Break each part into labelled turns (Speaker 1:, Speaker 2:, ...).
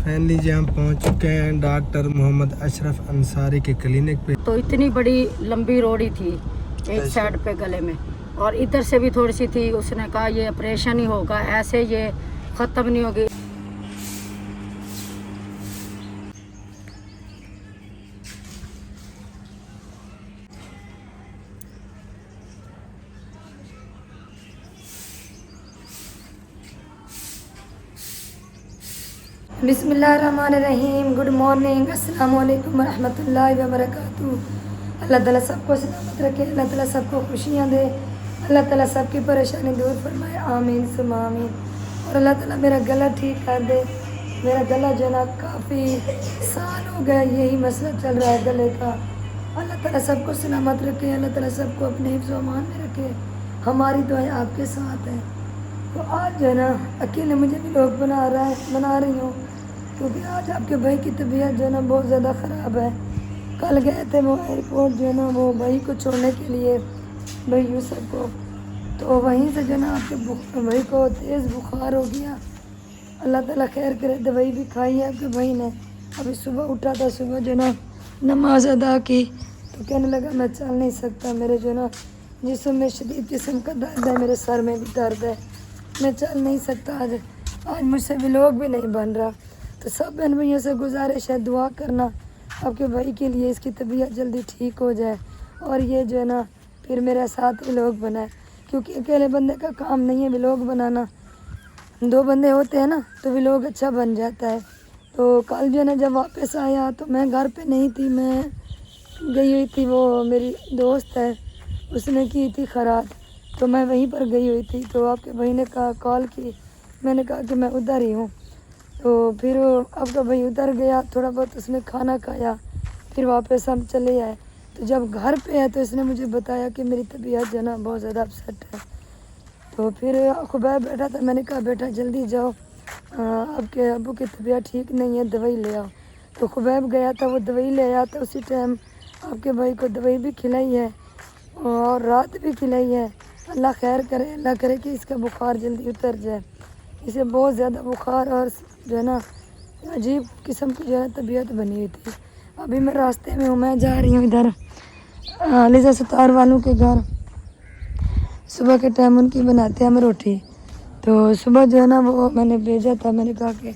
Speaker 1: Finally जी हम पहुंच चुके हैं डॉक्टर मोहम्मद अशरफ अंसारी के क्लिनिक पे।
Speaker 2: तो इतनी बड़ी लंबी रोड़ी थी एक साइड पे गले में, और इधर से भी थोड़ी सी थी। उसने कहा ये ऑपरेशन ही होगा, ऐसे ये ख़त्म नहीं होगी।
Speaker 3: बिस्मिल्लाहिर्रहमानिर्रहीम। गुड मॉर्निंग, अस्सलाम वालेकुम रहमतुल्लाहि व बरकातहू। अल्लाह ताला सबको सलामत रखे, अल्लाह ताला सबको खुशियाँ दे, अल्लाह ताला सबकी परेशानी दूर फरमाए, आमीन सुम्मा आमीन। और अल्लाह ताला मेरा गला ठीक कर दे। मेरा गला जो है ना काफ़ी साल हो गया यही मसला चल रहा है गले का। अल्लाह ताला सबको सलामत रखे, अल्लाह ताला सबको अपने हिफ्ज़ व अमान में रखे। हमारी दुआएं आपके साथ हैं। तो आज जो है ना अकेले मुझे भी लोग बना रही हूँ, क्योंकि आज आपके भाई की तबीयत जो है ना बहुत ज़्यादा ख़राब है। कल गए थे वो एयरपोर्ट जो है ना वो भाई को छोड़ने के लिए, भाई यूसुफ को। तो वहीं से जो है ना आपके भाई को तेज़ बुखार हो गया। अल्लाह ताला खैर करे, दवाई भी खाई है आपके भाई ने। अभी सुबह उठा था, सुबह जो है ना नमाज अदा की तो कहने लगा मैं चल नहीं सकता, मेरे जो है ना जिस्म में शदीद किस्म का दर्द है, मेरे सर में भी दर्द है, मैं चल नहीं सकता। आज मुझसे व्लॉग भी नहीं बन रहा। तो सब बहन भैया से गुजारिश है दुआ करना आपके भाई के लिए, इसकी तबीयत जल्दी ठीक हो जाए और ये जो है ना फिर मेरे साथ व्लॉग बनाए, क्योंकि अकेले बंदे का काम नहीं है व्लॉग बनाना। दो बंदे होते हैं ना तो व्लॉग अच्छा बन जाता है। तो कल जो है ना जब वापस आया तो मैं घर पे नहीं थी, मैं गई हुई थी, वो मेरी दोस्त है उसने की थी खरात, तो मैं वहीं पर गई हुई थी। तो आपके भाई ने कहा कॉल की, मैंने कहा कि मैं उधर ही हूँ। तो फिर आपका भाई उधर गया, थोड़ा बहुत उसने खाना खाया, फिर वापस हम चले आए। तो जब घर पे आए तो इसने मुझे बताया कि मेरी तबीयत जो है ना बहुत ज़्यादा अपसेट है। तो फिर खुबैब बैठा था, मैंने कहा बेटा जल्दी जाओ, आपके अबू की तबीयत ठीक नहीं है, दवाई ले आओ। तो खुबैब गया था, वो दवाई ले आया था। उसी टाइम आपके भाई को दवाई भी खिलाई है और रात भी खिलाई है। अल्लाह खैर करे, अल्लाह करे कि इसका बुखार जल्दी उतर जाए। इसे बहुत ज़्यादा बुखार और जो है ना अजीब किस्म की जो है तबीयत बनी हुई थी। अभी मैं रास्ते में हूँ, मैं जा रही हूँ इधर लिजा सतार वालों के घर। सुबह के टाइम उनकी बनाते हैं हम रोटी। तो सुबह जो है ना वो मैंने भेजा था, मैंने कहा कि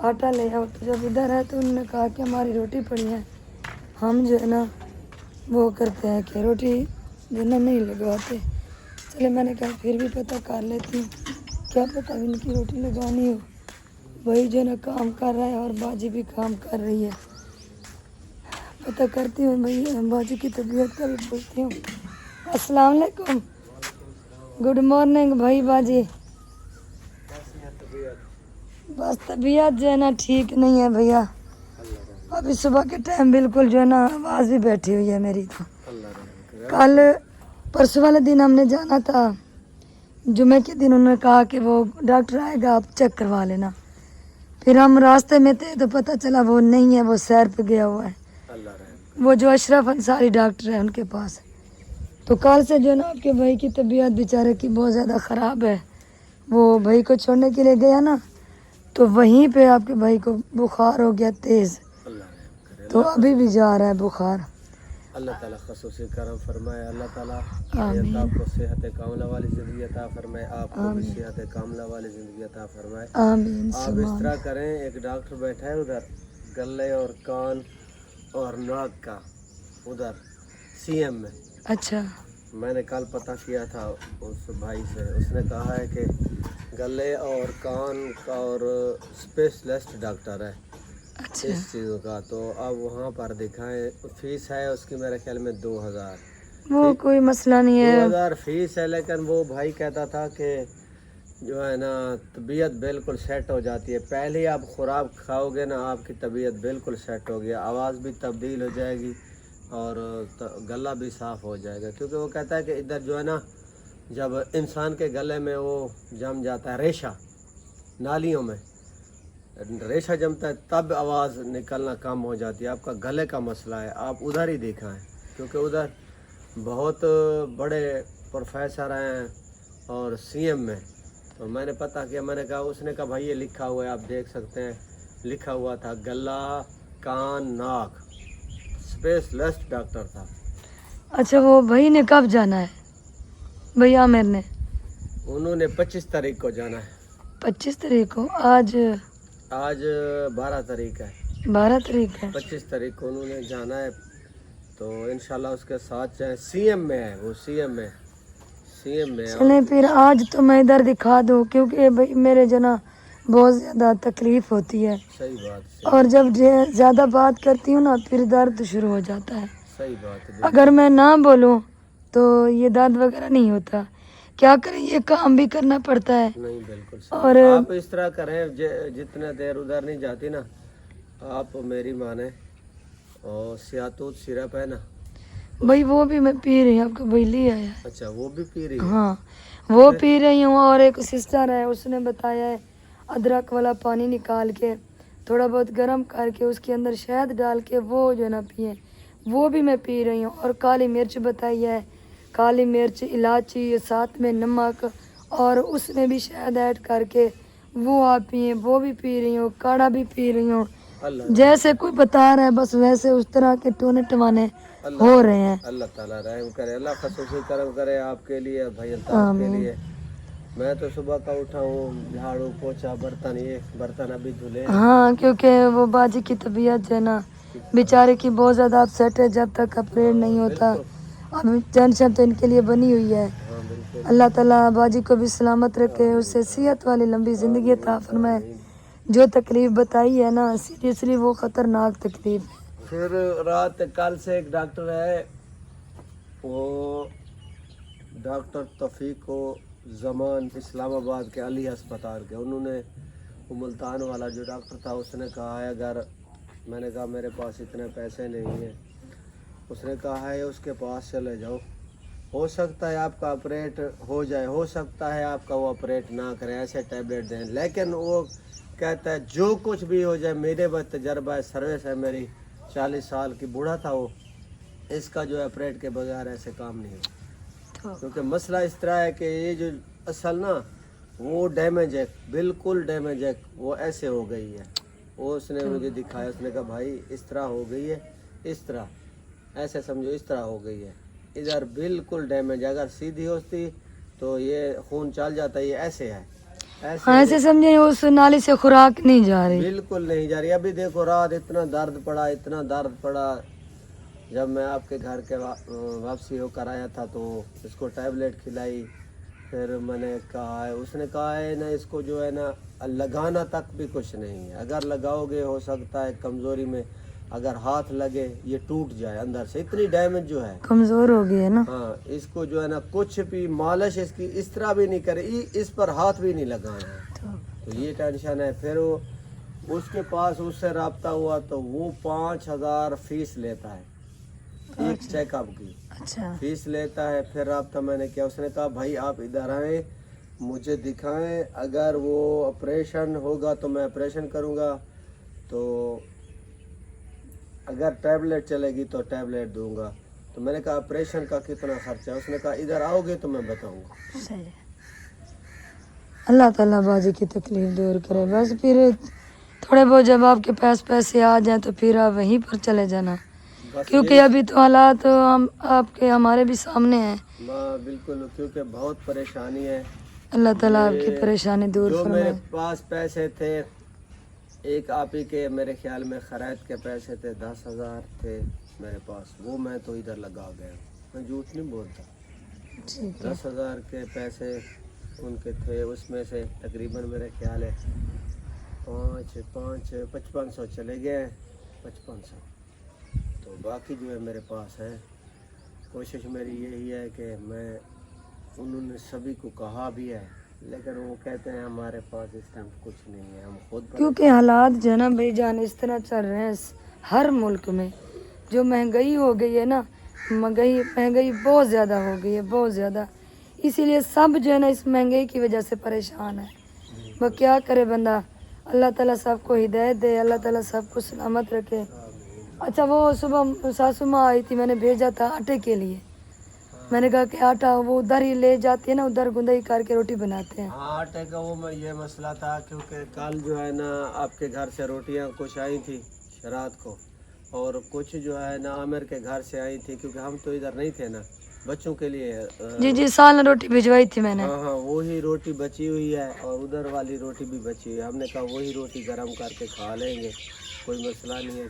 Speaker 3: आटा ले आओ। तो जब इधर है तो उन्होंने कहा कि हमारी रोटी पड़ी है, हम जो है ना वो करते हैं कि रोटी जो है ना नहीं लगवाते। चले मैंने कहा फिर भी पता कर लेती हूँ, क्या पता इनकी रोटी लगानी हो। भाई जो है ना काम कर रहा है और बाजी भी काम कर रही है। पता करती हूँ भाई बाजी की तबीयत का भी पूछती हूँ। अस्सलाम वालेकुम, गुड मॉर्निंग भाई बाजी। बस तबीयत जो है ना ठीक नहीं है भैया, अभी सुबह के टाइम बिल्कुल जो है ना आवाज़ भी बैठी हुई है मेरी। तो कल परसों वाले दिन हमने जाना था, जुमे के दिन उन्होंने कहा कि वो डॉक्टर आएगा आप चेक करवा लेना। फिर हम रास्ते में थे तो पता चला वो नहीं है, वो सैर पे गया हुआ है, वो जो अशरफ अंसारी डॉक्टर है उनके पास। तो कल से जो ना आपके भाई की तबीयत बेचारे की बहुत ज़्यादा ख़राब है। वो भाई को छोड़ने के लिए गया ना, तो वहीं पे आपके भाई को बुखार हो गया तेज़, तो अभी भी जा रहा है बुखार।
Speaker 4: अल्लाह ताला ख़ुसूसी करम फरमाए, अल्लाह ताला आपको सेहत कामला वाली ज़िंदगी अता फरमाए, आपको भी सेहत कामला वाली ज़िंदगी अता फरमाए।
Speaker 3: आमीन।
Speaker 4: आप इस तरह करें, एक डॉक्टर बैठा है उधर गले और कान और नाक का, उधर सीएम में।
Speaker 3: अच्छा,
Speaker 4: मैंने कल पता किया था उस भाई से, उसने कहा है कि गले और कान का और स्पेशलिस्ट डॉक्टर है
Speaker 3: अच्छा,
Speaker 4: इस चीज़ों का। तो अब वहाँ पर दिखाएं, फीस है उसकी मेरे ख्याल में 2000।
Speaker 3: वो कोई मसला नहीं है।
Speaker 4: 2000 फीस है, लेकिन वो भाई कहता था कि जो है ना तबीयत बिल्कुल सेट हो जाती है, पहले ही आप खुराक खाओगे ना आपकी तबीयत बिल्कुल सेट हो गया, आवाज़ भी तब्दील हो जाएगी और गला भी साफ़ हो जाएगा। क्योंकि वो कहता है कि इधर जो है ना जब इंसान के गले में वो जम जाता है, रेशा नालियों में रेशा जमता है, तब आवाज़ निकलना कम हो जाती है। आपका गले का मसला है, आप उधर ही दिखाएं, क्योंकि उधर बहुत बड़े प्रोफेसर हैं और सीएम में। तो मैंने पता किया, मैंने कहा, उसने कहा भाई ये लिखा हुआ है आप देख सकते हैं, लिखा हुआ था गला कान नाक, स्पेशलिस्ट डॉक्टर था।
Speaker 3: अच्छा वो भाई ने कब जाना है, भैया आमिर ने?
Speaker 4: उन्होंने 25 तारीख को जाना है।
Speaker 3: 25 तारीख को, आज
Speaker 4: आज 12 तारीख है,
Speaker 3: 12 तारीख है।
Speaker 4: 25 तारीख को उन्होंने जाना है। तो इंशाल्लाह उसके साथ जाए, सीएम में है वो, सीएम में है।
Speaker 3: चले फिर आज तो मैं इधर दिखा दूँ, क्योंकि भाई मेरे जना बहुत ज़्यादा तकलीफ होती है,
Speaker 4: सही बात,
Speaker 3: और जब ज़्यादा बात करती हूँ ना फिर दर्द शुरू हो जाता है।
Speaker 4: सही बात है।
Speaker 3: अगर मैं ना बोलूँ तो ये दर्द वगैरह नहीं होता, क्या करें, ये काम भी करना पड़ता है।
Speaker 4: नहीं बिल्कुल सही।
Speaker 3: और
Speaker 4: आप इस तरह करें, जितने देर उधर नहीं जाती ना, आप मेरी माने, और सियातूत सिरप है ना,
Speaker 3: भाई वो भी मैं पी रही हूँ, आपका भाई ले आया है।
Speaker 4: अच्छा वो भी पी रही है?
Speaker 3: हाँ वो पी रही हूँ, और एक सिस्टर है उसने बताया है अदरक वाला पानी निकाल के थोड़ा बहुत गर्म करके उसके अंदर शहद डाल के वो जो है ना पिए, वो भी मैं पी रही हूँ। और काली मिर्च बताई है, काली मिर्च, इलायची, साथ में नमक, और उसमें भी शहद ऐड करके वो आप पिए, वो भी पी रही हूँ। काढ़ा भी पी रही हूँ। जैसे कोई बता रहा है बस वैसे उस तरह के टोने टमाने हो रहे हैं।
Speaker 4: अल्लाह ताला रहम करे, अल्लाह खसूसी करम करे आपके लिए, भाई अल्ताफ के लिए। मैं तो सुबह का उठा हूँ, झाड़ू पोछा, बर्तन, ये बर्तन अभी धुले।
Speaker 3: हाँ क्योंकि वो बाजी की तबीयत जो है ना बेचारे की बहुत ज़्यादा अपसेट है, जब तक अपरेट नहीं होता अभी टेंशन तो इनके लिए बनी हुई है।
Speaker 4: हाँ बिल्कुल।
Speaker 3: अल्लाह ताला बाजी को भी सलामत रखे, उससे सेहत वाली लंबी ज़िंदगी अता फरमाए। जो तकलीफ़ बताई है ना सीरियसली वो ख़तरनाक तकलीफ़ है।
Speaker 4: फिर रात कल से एक डॉक्टर है, वो डॉक्टर तौफीक ज़मान, इस्लामाबाद के अली अस्पताल के, उन्होंने वो मुल्तान वाला जो डॉक्टर था उसने कहा है, अगर मैंने कहा मेरे पास इतने पैसे नहीं हैं, उसने कहा है उसके पास चले जाओ, हो सकता है आपका ऑपरेट हो जाए, हो सकता है आपका वो ऑपरेट ना करें, ऐसे टैबलेट दें। लेकिन वो कहता है जो कुछ भी हो जाए, मेरे पास तजर्बा है, सर्विस है मेरी, 40 साल की, बूढ़ा था वो, इसका जो है ऑपरेट के बगैर ऐसे काम नहीं होता। क्योंकि मसला इस तरह है कि ये जो असल ना वो डैमेज है, बिल्कुल डैमेज है, वो ऐसे हो गई है। वो उसने मुझे दिखाया, उसने कहा भाई इस तरह हो गई है, इस तरह, ऐसे समझो इस तरह हो गई है, इधर बिल्कुल डैमेज है, अगर सीधी होती तो ये खून चल जाता, ये ऐसे है,
Speaker 3: ऐसे समझे उस नाली से खुराक नहीं जा रही,
Speaker 4: बिल्कुल नहीं जा रही। अभी देखो रात इतना दर्द पड़ा, इतना दर्द पड़ा, जब मैं आपके घर के वापसी होकर आया था तो इसको टैबलेट खिलाई, फिर मैंने कहा है, उसने कहा है ना इसको जो है ना लगाना तक भी कुछ नहीं है, अगर लगाओगे हो सकता है कमज़ोरी में अगर हाथ लगे ये टूट जाए अंदर से, इतनी डैमेज जो है,
Speaker 3: कमज़ोर हो गई है ना।
Speaker 4: हाँ इसको जो है ना कुछ भी मालिश इसकी इस तरह भी नहीं करे, इस पर हाथ भी नहीं लगाना है, तो ये टेंशन है। फिर वो उसके पास उससे रब्ता हुआ तो वो 5,000 फीस लेता है एक चेकअप की,
Speaker 3: अच्छा
Speaker 4: फीस लेता है। फिर रब्ता मैंने किया, उसने कहा भाई आप इधर आए, मुझे दिखाएं, अगर वो ऑपरेशन होगा तो मैं ऑपरेशन करूँगा, तो अगर टैबलेट चलेगी तो टैबलेट दूंगा। तो मैंने कहा ऑपरेशन का कितना खर्चा है, उसने कहा इधर आओगे तो मैं बताऊंगा।
Speaker 3: सही है। अल्लाह ताला बाजी की तकलीफ दूर करे। बस फिर थोड़े बहुत जब आपके पास पैसे आ जाए तो फिर आप वहीं पर चले जाना, क्योंकि अभी तो हालात हम आपके हमारे भी सामने हैं।
Speaker 4: बिल्कुल, क्योंकि बहुत परेशानी है।
Speaker 3: अल्लाह ताला आपकी परेशानी दूर
Speaker 4: जो
Speaker 3: फरमाए।
Speaker 4: मेरे पास पैसे थे, एक आप ही के मेरे ख्याल में खैरात के पैसे थे, 10,000 थे मेरे पास, वो मैं तो इधर लगा गया, मैं झूठ नहीं बोलता। 10,000 के पैसे उनके थे, उसमें से तकरीबन मेरे ख्याल है 5500 चले गए, 5500, तो बाकी जो है मेरे पास है। कोशिश मेरी यही है कि मैं, उन्होंने सभी को कहा भी है, लेकिन वो कहते हैं हमारे पास इस टाइम कुछ नहीं है, हम खुद
Speaker 3: क्योंकि हालात जो है ना भाई जान इस तरह चल रहे हैं हर मुल्क में, जो महंगाई हो गई है ना, महंगाई बहुत ज़्यादा हो गई है, बहुत ज़्यादा, इसीलिए सब जो है ना इस महंगाई की वजह से परेशान है। वो क्या करे बंदा, अल्लाह ताला सबको हिदायत दे, अल्लाह ताला सबको सलामत रखे। अच्छा वो सुबह सासू माँ आई थी, मैंने भेजा था आटे के लिए, मैंने कहा कि आटा वो उधर ही ले जाती है ना, उधर गुंदई करके रोटी बनाते हैं।
Speaker 4: हाँ आटे का वो में ये मसला था क्योंकि कल जो है ना आपके घर से रोटियां कुछ आई थी रात को, और कुछ जो है ना आमिर के घर से आई थी, क्योंकि हम तो इधर नहीं थे ना, बच्चों के लिए
Speaker 3: जी जी, सालन रोटी भिजवाई थी मैंने।
Speaker 4: हाँ हाँ वही रोटी बची हुई है और उधर वाली रोटी भी बची हुई है। हमने कहा वही रोटी गर्म करके खा लेंगे, कोई मसला नहीं है,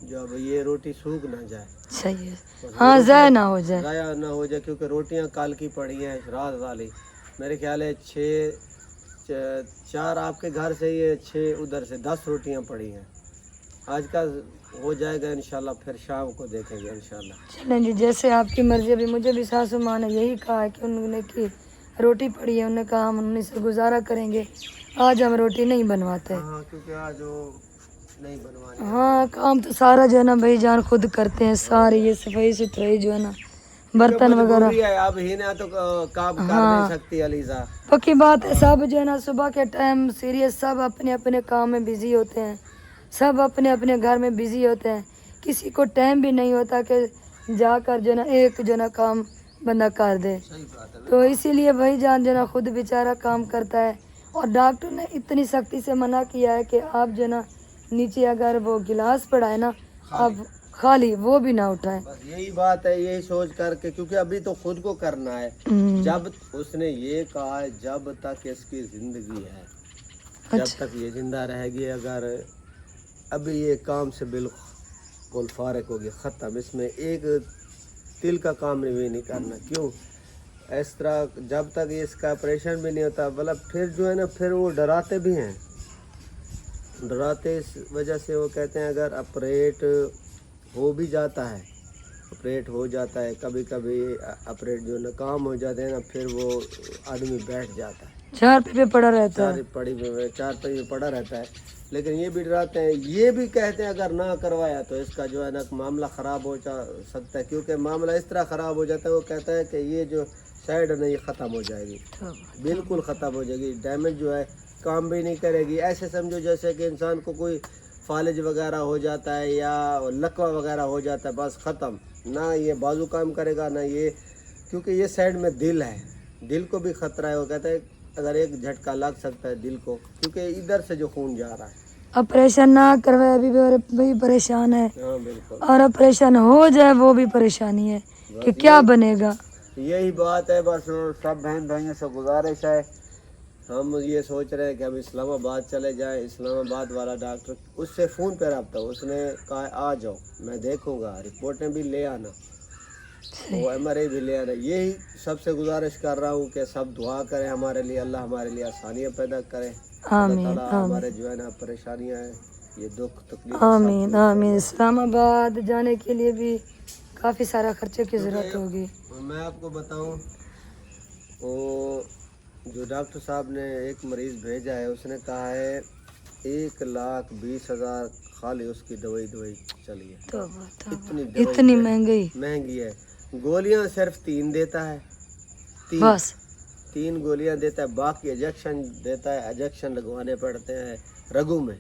Speaker 4: जो अब ये रोटी सूख ना जाए,
Speaker 3: सही है, हाँ ज़ाया ना हो जाए।
Speaker 4: ज़ाया ना हो जाए, क्योंकि रोटियां कल की पड़ी हैं रात वाली, मेरे ख्याल है 4 आपके घर से ये 6 उधर से 10 रोटियां पड़ी हैं। आज का हो जाएगा इंशाल्लाह, फिर शाम को देखेंगे इंशाल्लाह।
Speaker 3: चलें जी, जैसे आपकी मर्जी। अभी मुझे भी सासू माँ ने यही कहा है कि उन्होंने की रोटी पड़ी है, उन्होंने कहा हम उन्हीं से गुजारा करेंगे, आज हम रोटी नहीं बनवाते।
Speaker 4: हाँ क्योंकि आज वो नहीं बनवानी।
Speaker 3: हाँ, काम तो सारा जो है ना भाई जान खुद करते हैं, सारी ये सफाई सुथराई जो है ना, बर्तन वगैरह।
Speaker 4: है अब ही ना तो काम कर
Speaker 3: हाँ।
Speaker 4: नहीं सकती अलीजा।
Speaker 3: पक्की बात है, सब जो है ना सुबह के टाइम सीरियस, सब अपने अपने काम में बिजी होते हैं, सब अपने अपने घर में बिजी होते हैं, किसी को टाइम भी नहीं होता कि जाकर जो है ना एक जो है ना काम बंदा कर दे।
Speaker 4: सही बात है।
Speaker 3: तो इसीलिए भाई जान जो है ना खुद बेचारा काम करता है, और डॉक्टर ने इतनी सख्ती से मना किया है कि आप जो है ना नीचे अगर वो गिलास पड़ा है ना, आप खाली वो भी ना उठाएं।
Speaker 4: बस यही बात है, यही सोच करके, क्योंकि अभी तो खुद को करना है। जब उसने ये कहा है जब तक इसकी जिंदगी है, जब तक ये जिंदा रहेगी, अगर अभी ये काम से बिल्कुल फारिग होगी, ख़त्म, इसमें एक तिल का काम भी नहीं करना। क्यों इस तरह, जब तक ये इसका ऑपरेशन भी नहीं होता, मतलब फिर जो है ना, फिर वो डराते भी हैं, डराते इस वजह से वो कहते हैं अगर ऑपरेट हो भी जाता है, ऑपरेट हो जाता है, कभी कभी ऑपरेट जो नाकाम हो जाते हैं ना, फिर वो आदमी बैठ जाता है,
Speaker 3: चार पे पड़ा रहता है,
Speaker 4: चार पे पड़ा रहता है। लेकिन ये भी डराते हैं, ये भी कहते हैं अगर ना करवाया तो इसका जो है ना मामला ख़राब हो सकता है, क्योंकि मामला इस तरह ख़राब हो जाता है, वो कहता है कि ये जो साइड है ना ये ख़त्म हो जाएगी, बिल्कुल ख़त्म हो जाएगी, डैमेज जो है काम भी नहीं करेगी। ऐसे समझो जैसे कि इंसान को कोई फालिज वगैरह हो जाता है या लकवा वगैरह हो जाता है, बस ख़त्म, ना ये बाजू काम करेगा ना ये, क्योंकि ये साइड में दिल है, दिल को भी ख़तरा है। वो कहता है अगर एक झटका लग सकता है दिल को, क्योंकि इधर से जो खून जा रहा है।
Speaker 3: ऑपरेशन ना करवाए अभी भी परेशान है,
Speaker 4: हाँ बिल्कुल,
Speaker 3: और ऑपरेशन हो जाए वो भी परेशानी है कि क्या बनेगा।
Speaker 4: यही बात है। बस सब बहन भाइयों से गुजारिश है, हम ये सोच रहे हैं कि हम इस्लामाबाद चले जाएं, इस्लामाबाद वाला डॉक्टर, उससे फ़ोन पे रब्ता, उसने कहा आ जाओ, मैं देखूंगा, रिपोर्टें भी ले आना, वो MRI भी ले आना। यही सबसे गुजारिश कर रहा हूँ कि सब दुआ करें हमारे लिए, अल्लाह हमारे लिए आसानियाँ पैदा करे,
Speaker 3: आमीन
Speaker 4: अल्लाह ताला हमारे
Speaker 3: आमीन
Speaker 4: जो है ना परेशानियाँ हैं, ये दुख तकलीफ
Speaker 3: आमीन आमीन। इस्लामाबाद जाने के लिए भी काफ़ी सारा खर्चे की ज़रूरत होगी।
Speaker 4: मैं आपको बताऊं, वो जो डॉक्टर साहब ने एक मरीज़ भेजा है, उसने कहा है 1,20,000 खाली उसकी दवाई चली है।
Speaker 3: इतनी
Speaker 4: महंगी है। गोलियां सिर्फ 3 देता है,
Speaker 3: बस
Speaker 4: 3 गोलियां देता है, बाकी इंजेक्शन देता है, इंजेक्शन लगवाने पड़ते हैं रगू में।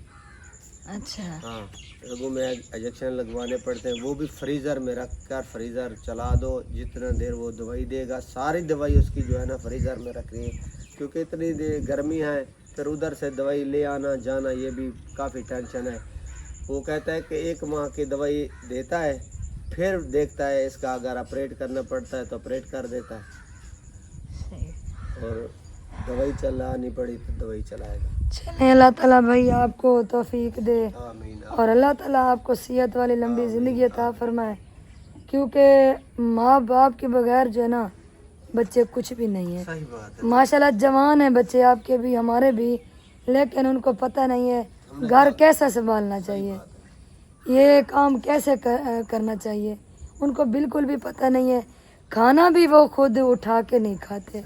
Speaker 3: अच्छा,
Speaker 4: हाँ रगू में इंजेक्शन लगवाने पड़ते हैं, वो भी फ्रीज़र में रख कर, फ्रीज़र चला दो, जितना देर वो दवाई देगा, सारी दवाई उसकी जो है ना फ्रीज़र में रखनी है, क्योंकि इतनी देर गर्मी है, फिर उधर से दवाई ले आना जाना, ये भी काफ़ी टेंशन है। वो कहता है कि 1 माह की दवाई देता है, फिर देखता है इसका अगर ऑपरेट करना पड़ता है तो ऑपरेट कर देता है, और दवाई चलानी पड़ी तो दवाई चलाएगा।
Speaker 3: चलें, अल्लाह ताला भाई आपको तौफीक दे,
Speaker 4: आमीन।
Speaker 3: और अल्लाह ताला आपको सेहत वाली लंबी ज़िंदगी अता फरमाए, क्योंकि माँ बाप के बगैर जो है ना बच्चे कुछ भी नहीं है।
Speaker 4: सही बात है।
Speaker 3: माशाल्लाह जवान है बच्चे आपके भी, हमारे भी, लेकिन उनको पता नहीं है घर कैसा संभालना चाहिए, ये काम कैसे करना चाहिए, उनको बिल्कुल भी पता नहीं है। खाना भी वो खुद उठा के नहीं खाते,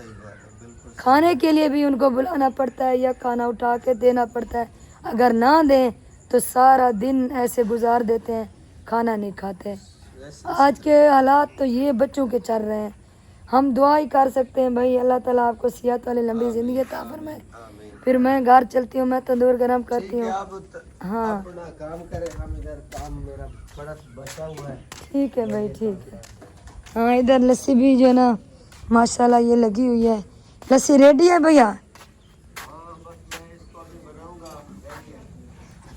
Speaker 3: खाने के लिए भी उनको बुलाना पड़ता है या खाना उठा के देना पड़ता है, अगर ना दें तो सारा दिन ऐसे गुजार देते हैं, खाना नहीं खाते। आज के हालात तो ये बच्चों के चल रहे हैं। हम दुआ ही कर सकते हैं भाई, अल्लाह ताला आपको सेहत वाली लंबी ज़िंदगी अता फरमाए। फिर मैं घर चलती हूँ, मैं तंदूर गरम करती हूँ। हाँ
Speaker 4: अपना काम करें, हम इधर काम मेरा बड़ा बचा हुआ है।
Speaker 3: ठीक है भाई, ठीक है। हाँ इधर लस्सी भी जो है ना माशाल्लाह ये लगी हुई है। लस्सी रेडी है भैया?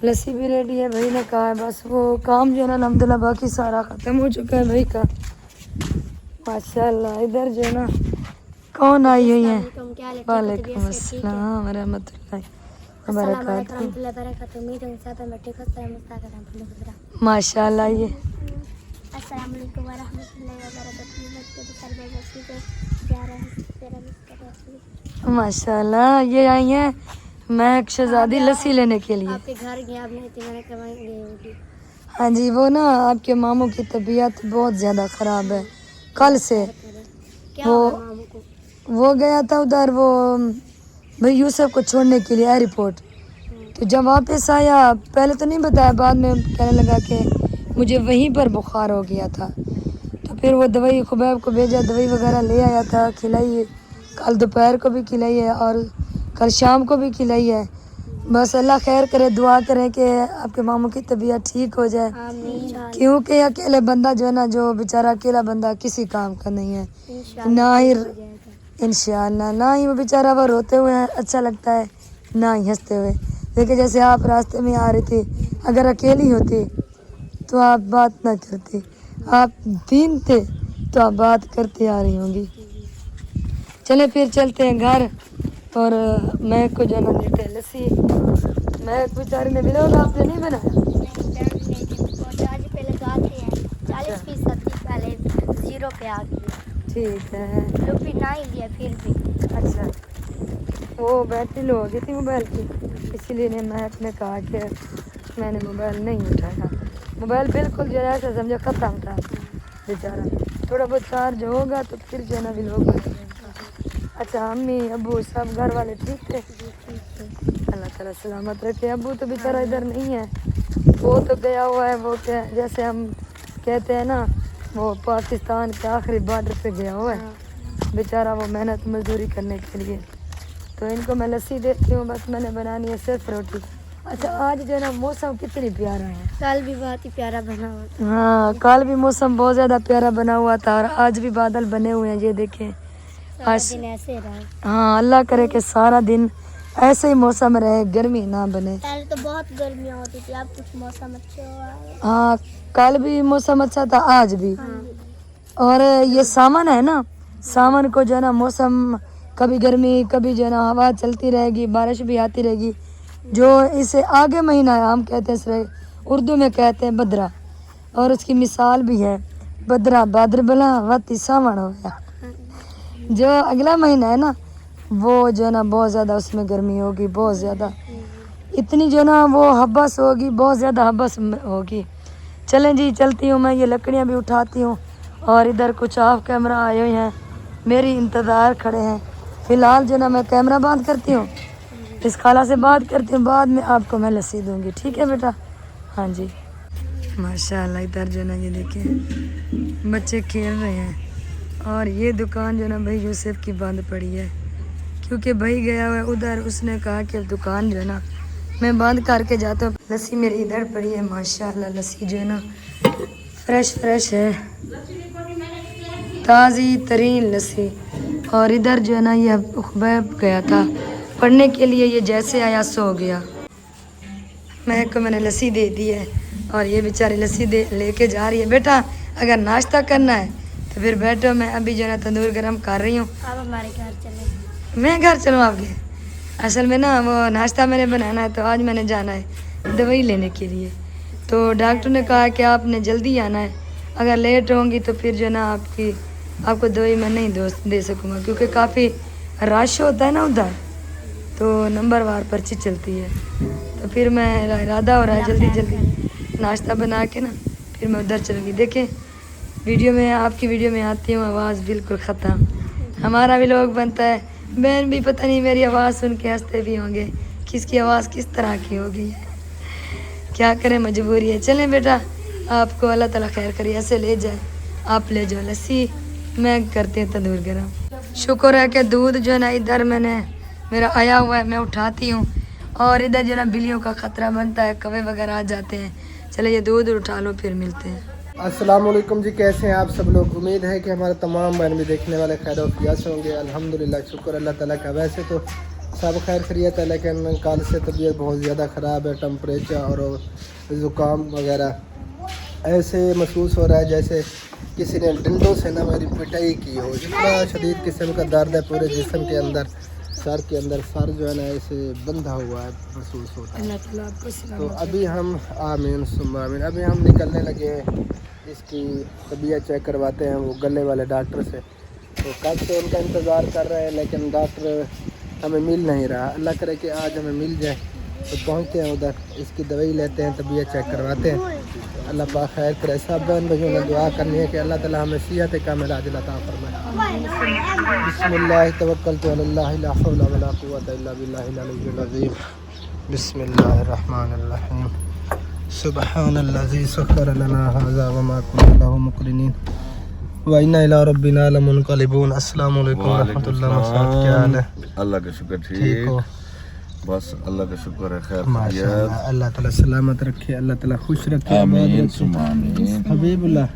Speaker 3: लस्सी भी रेडी है, भाई ने कहा है। बस वो काम जो है ना अल्हम्दुलिल्लाह बाकी सारा ख़त्म हो चुका है भाई का माशाल्लाह। इधर जो है ना कौन आई हुई है? वालेकुम अस्सलाम रहमतुल्लाहि व बरकातहू। माशाल्लाह ये माशाल्लाह ये आई हैं महक शहजादी लस्सी लेने के लिए।
Speaker 5: आपके घर गए आपने मैंने कमाई गई होगी।
Speaker 3: हाँ जी वो ना आपके मामू की तबीयत बहुत ज़्यादा ख़राब है कल से।
Speaker 5: क्या हुआ मामू को?
Speaker 3: वो गया था उधर वो भाई यूसुफ को छोड़ने के लिए एयरपोर्ट। तो जब वापस आया पहले तो नहीं बताया, बाद में कहने लगा कि मुझे वहीं पर बुखार हो गया था। तो फिर वो दवाई खुबैब को भेजा, दवाई वगैरह ले आया था, खिलाई। कल दोपहर को भी खिलाई है और कल शाम को भी खिलाई है। बस अल्लाह खैर करे, दुआ करें कि आपके मामू की तबीयत ठीक हो जाए। क्योंकि अकेले बंदा जो है ना, जो बेचारा अकेला बंदा किसी काम का नहीं है। ना ही इंशाअल्लाह ना ही वो बेचारा वो रोते हुए अच्छा लगता है, ना ही हंसते हुए। देखिए जैसे आप रास्ते में आ रही थी, अगर अकेली होती तो आप बात ना करती, आप दीन थे तो आप बात करती आ रही होंगी। चले फिर चलते हैं घर। और मैं को जो ना देते हैं लस्सी। मैं बेचारे ने विलोग आपने नहीं बनाया?
Speaker 5: पहले गाते हैं 40% पहले 0 पे आ गई।
Speaker 3: ठीक है।
Speaker 5: रुपी ना ही लिया फिर भी।
Speaker 3: अच्छा वो बैटरी लो हो गई थी मोबाइल की, इसीलिए ने मैं अपने कहा कि मैंने मोबाइल नहीं उठाया। मोबाइल बिल्कुल जो है ऐसा समझो ख़त्म था बेचारा। थोड़ा बहुत चार्ज होगा तो फिर जो है ना विलोग बनेगा। अच्छा अम्मी अबू सब घर वाले ठीक थे? अल्लाह ताला सलामत रखे। अबू तो बेचारा इधर नहीं है, वो तो गया हुआ है, वो क्या जैसे हम कहते हैं ना वो पाकिस्तान के आखिरी बॉर्डर पे गया हुआ है बेचारा, वो मेहनत मजदूरी करने के लिए। तो इनको मैं लस्सी देती हूँ, बस मैंने बनानी है सिर्फ रोटी। अच्छा आज जो है ना मौसम कितनी प्यारा है।
Speaker 5: कल भी बहुत ही प्यारा बना हुआ था।
Speaker 3: हाँ कल भी मौसम बहुत ज़्यादा प्यारा बना हुआ था और आज भी बादल बने हुए हैं, ये देखें। आज
Speaker 5: दिन ऐसे रहा।
Speaker 3: हाँ अल्लाह करे कि सारा दिन ऐसे ही मौसम रहे, गर्मी ना बने।
Speaker 5: पहले तो बहुत गर्मियाँ होती थी, अब कुछ मौसम अच्छा हुआ है।
Speaker 3: हाँ कल भी मौसम अच्छा था, आज भी। और ये सावन है ना, सावन को जो है ना मौसम कभी गर्मी कभी जो है ना हवा चलती रहेगी, बारिश भी आती रहेगी। जो इसे आगे महीना है हम कहते हैं, उर्दू में कहते हैं बदरा, और उसकी मिसाल भी है बदरा बादर बला वती सावन हो गया। जो अगला महीना है ना वो जो है ना बहुत ज़्यादा उसमें गर्मी होगी, बहुत ज़्यादा, इतनी जो ना वो हब्बस होगी, बहुत ज़्यादा हब्बस होगी। चलें जी चलती हूँ मैं, ये लकड़ियाँ भी उठाती हूँ। और इधर कुछ ऑफ कैमरा आए हुए हैं, मेरी इंतज़ार खड़े हैं। फ़िलहाल जो ना मैं कैमरा बंद करती हूँ, इस खाला से बात करती हूँ, बाद में आपको मैं लस्सी दूँगी, ठीक है बेटा? हाँ जी माशाल्लाह। इधर जो ना ये देखें बच्चे खेल रहे हैं। और ये दुकान जो ना भाई यूसुफ की बंद पड़ी है, क्योंकि भाई गया हुआ है उधर, उसने कहा कि अब दुकान जो है ना मैं बंद करके जाता हूँ। लस्सी मेरी इधर पड़ी है माशाल्लाह, लस्सी जो है ना फ्रेश है, ताज़ी तरीन लस्सी। और इधर जो है ना ये खुबैब गया था पढ़ने के लिए, ये जैसे आया सो गया। मैंने लस्सी दे दी है और ये बेचारी लस्सी लेके जा रही है। बेटा अगर नाश्ता करना है तो फिर बैठो, मैं अभी जो है ना तंदूर गरम कर रही हूँ।
Speaker 5: आप हमारे घर चले।
Speaker 3: मैं घर चलूँ आपके? असल में ना वो नाश्ता मैंने बनाना है, तो आज मैंने जाना है दवाई लेने के लिए। तो डॉक्टर ने कहा कि आपने जल्दी आना है, अगर लेट होंगी तो फिर जो है ना आपको दवाई मैं नहीं दे सकूँगा, क्योंकि काफ़ी रश होता है ना उधर, तो नंबर वार पर्ची चलती है। तो फिर मैं इरादा हो रहा है जल्दी नाश्ता बना के ना फिर मैं उधर चलूँगी। देखें वीडियो में, आपकी वीडियो में आती हूँ, आवाज़ बिल्कुल ख़त्म। हमारा भी लोग बनता है, बहन भी पता नहीं मेरी आवाज़ सुन के हंसते भी होंगे, किसकी आवाज़ किस तरह की होगी, क्या करें मजबूरी है। चलें बेटा आपको अल्लाह ताला खैर करिए, ऐसे ले जाए, आप ले जाओ लस्सी, मैं करते हैं तंदूर गरम। शुक्र है कि दूध जो है ना इधर मेरा आया हुआ है, मैं उठाती हूँ। और इधर जो ना बिल्लियों का ख़तरा बनता है, कौवे वगैरह आ जाते हैं। चले ये दूध उठा लो फिर मिलते हैं।
Speaker 1: अस्सलाम वालेकुम जी, कैसे हैं आप सब लोग। उम्मीद है कि हमारे तमाम बहन भी देखने वाले खैर वफिया से होंगे। अल्हम्दुलिल्लाह, शुक्र अल्लाह ताला का। वैसे तो सब खैर खैरियत है, लेकिन कल से तबीयत बहुत ज़्यादा ख़राब है। टम्परेचर और ज़ुकाम वगैरह ऐसे महसूस हो रहा है जैसे किसी ने डंडों से ना मेरी पिटाई की हो। इतना शदीद किस्म का दर्द है पूरे जिस्म के अंदर, सर के अंदर। सर जो है ना ऐसे बंधा हुआ है महसूस होता है।
Speaker 3: अल्लाह ताला आपको सलामत
Speaker 1: तो अभी हम आमीन सुम्मा आमीन, अभी हम निकलने लगे हैं। इसकी तबीयत चेक करवाते हैं वो गले वाले डॉक्टर से। तो कब से उनका इंतज़ार कर रहे हैं, लेकिन डॉक्टर हमें मिल नहीं रहा। अल्लाह करे कि आज हमें मिल जाए तो पहुँचते हैं उधर, इसकी दवाई लेते हैं, तबीयत चेक करवाते हैं। अल्लाह पाक खैर करे। सब बहन भाइयों ने दुआ करनी है कि अल्लाह ताला हमें सेहत कामिला अता फरमाए। बिस्मिल्लाह तवक्कलतु अलल्लाह, ला हौला वला कुव्वता इल्ला बिल्लाहिल अलिय्यिल अज़ीम। बिस्मिल्लाहिर रहमानिर रहीम। सुब्हानल्लज़ी सख्खर लना हाज़ा व मा कुन्ना लहु मुक़रिनीन व इन्ना इला रब्बिना लमुनक़लिबून। अस्सलामु अलैकुम व रहमतुल्लाहि व बरकातहू। क्या हाल है?
Speaker 6: अल्लाह का शुक्र,
Speaker 1: ठीक हो?
Speaker 6: बस अल्लाह का शुक्र है। खैर
Speaker 1: माशाअल्लाह, अल्लाह ताला सलामत रखे, अल्लाह ताला खुश रखे,
Speaker 6: आमीन सुम्मा आमीन।
Speaker 1: हबीबुल्लाह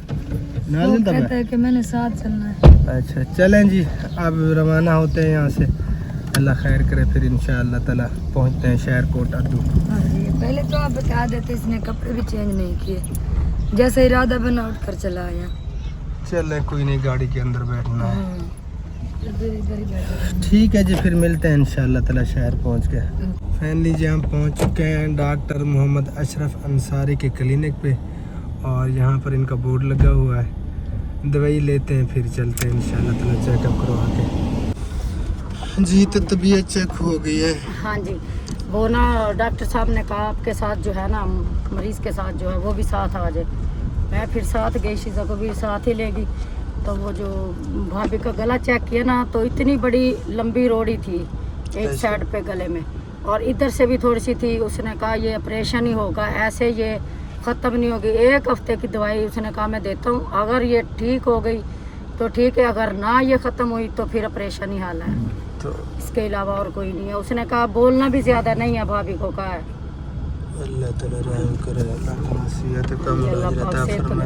Speaker 1: नाज़िल तब
Speaker 3: कहता है कि मैंने साथ चलना है।
Speaker 1: अच्छा चलें जी, अब रवाना होते हैं यहाँ से। अल्लाह खैर करे, फिर इंशाअल्लाह ताला पहुँचते हैं शहर कोट अड्डू।
Speaker 3: हाँ जी, पहले तो आप बता देते, इसने कपड़े भी चेंज नहीं किए, जैसे इरादा बना उठ कर चला आया।
Speaker 1: चलें, कोई नहीं, गाड़ी के अंदर बैठना है।
Speaker 3: इधर इधर ही बैठा।
Speaker 1: ठीक है जी, फिर मिलते हैं इंशाअल्लाह ताला शहर पहुँच के। फाइनली जी हम पहुँच चुके हैं डॉक्टर मोहम्मद अशरफ अंसारी के क्लिनिक पे, और यहाँ पर इनका बोर्ड लगा हुआ है। दवाई लेते हैं, फिर चलते हैं इंशाअल्लाह ताला चेकअप करवा के। जी तो तबीयत चेक हो गई है।
Speaker 2: हाँ जी, वो ना डॉक्टर साहब ने कहा आपके साथ जो है ना मरीज़ के साथ जो है वो भी साथ आ जाए। मैं फिर साथ गई, शीज़ा को भी साथ ही लेगी। तो वो जो भाभी का गला चेक किया ना, तो इतनी बड़ी लंबी रोड़ी थी एक साइड पे गले में, और इधर से भी थोड़ी सी थी। उसने कहा ये ऑपरेशन ही होगा, ऐसे ये ख़त्म नहीं होगी। 1 हफ्ते की दवाई उसने कहा मैं देता हूँ, अगर ये ठीक हो गई तो ठीक है, अगर ना ये ख़त्म हुई तो फिर ऑपरेशन ही हाल है।
Speaker 1: तो
Speaker 2: इसके अलावा और कोई नहीं है। उसने कहा बोलना भी ज़्यादा नहीं है, भाभी को कहा है।
Speaker 1: अल्लाह ताला रहम करे, अल्लाह ताला सेहत कामिला अता फरमाए।